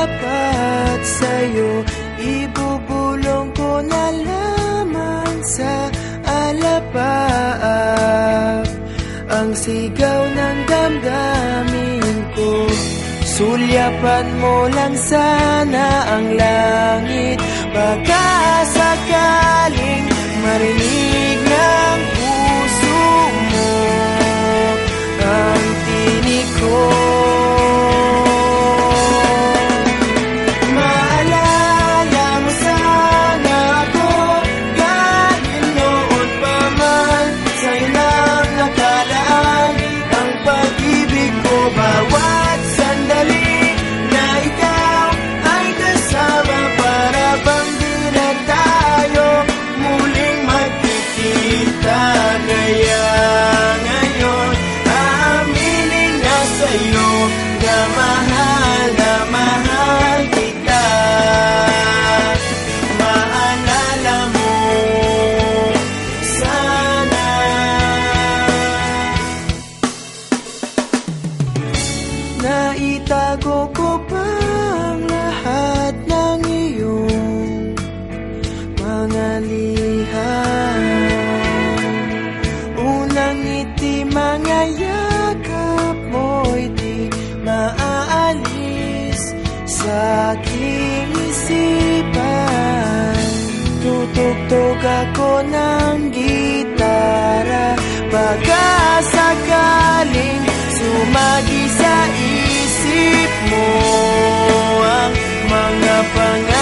tapat sa'yo, ibubulong ko na lamang sa alapaap ang sigaw ng damdamin ko. Sulyapan mo lang sana ang langit, baka sakaling marinig ng puso mo ang tinig ko. Maalala mo sana ako kahit noon pa man, sa'yo lang nakalaan ang pag-ibig ko. Bawat sandali na ikaw ay kasama, para bang di na tayo muling magkikita. Kaya ngayon aaminin na sa'yo na mahal kita. Maalala mo sana. Naitago ko pa ang lahat ng iyong mga liham. Unang ngiti, mga yakap mo'y di maaalis sa aking isipan. Tutugtog ako ng gitara, baka sakaling sumagi sa isip mo ang mga pangalan